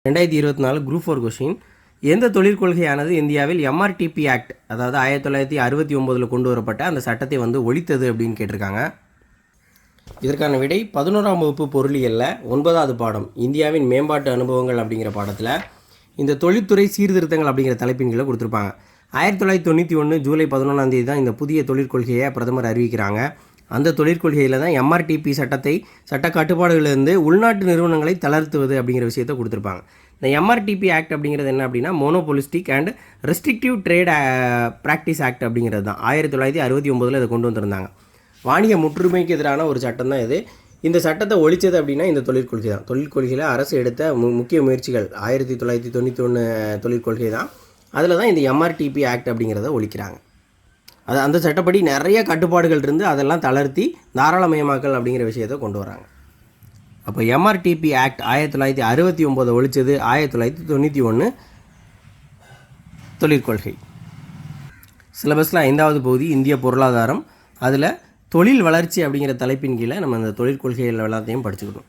2024 group 4 question. எந்த தொழிற்கொள்கையானது இந்தியாவில் MRTP act, அதாவது 1969 கொண்டு வரப்பட்ட அந்த சட்டத்தை ஒழித்தது அப்படின்னு கேட்டிருக்காங்க. இதற்கான விடை 11ஆம் வகுப்பு பொருளியல்ல 9வது பாடம் இந்தியாவின் மேம்பாட்டு அனுபவங்கள் அப்படிங்கிற பாடத்தில் இந்த தொழில்துறை சீர்திருத்தங்கள் அப்படிங்கிற தலைப்பின் கீழே கொடுத்துருப்பாங்க. 1991 ஜூலை 11ஆம் தேதி தான் இந்த புதிய தொழிற்கொள்கையை பிரதமர் அறிவிக்கிறாங்க. அந்த தொழிற்கொள்கையில் தான் எம்ஆர்டிபி சட்ட கட்டுப்பாடுகளிலிருந்து உள்நாட்டு நிறுவனங்களை தளர்த்துவது அப்படிங்கிற விஷயத்தை கொடுத்துருப்பாங்க. இந்த எம்ஆர்டிபி ஆக்ட் அப்படிங்கிறது என்ன அப்படின்னா monopolistic and restrictive trade practice act அப்படிங்கிறது தான் 1969 இதை கொண்டு வந்திருந்தாங்க. வாணிக முற்றுமைக்கு எதிரான ஒரு சட்டம் தான் இது. இந்த சட்டத்தை ஒழிச்சது அப்படின்னா இந்த தொழிற்கொள்கை தான். தொழிற்கொள்கையில் அரசு எடுத்த முக்கிய முயற்சிகள் 1991 தொழிற்கொள்கை தான். அதில் தான் இந்த எம்ஆர்டிபி ஆக்ட் அப்படிங்கிறத ஒழிக்கிறாங்க. அந்த சட்டப்படி நிறைய கட்டுப்பாடுகள் இருந்து அதெல்லாம் தளர்த்தி தாராளமயமாக்கல் அப்படிங்கிற விஷயத்தை கொண்டு வராங்க. அப்போ எம்ஆர்டிபி ஆக்ட் 1969 ஒழிச்சது 1991 தொழிற்கொள்கை. சிலபஸில் 5வது பகுதி இந்திய பொருளாதாரம். அதில் தொழில் வளர்ச்சி அப்படிங்கிற தலைப்பின் கீழே நம்ம அந்த தொழிற்கொள்கைகள் எல்லாத்தையும் படிச்சுக்கணும்.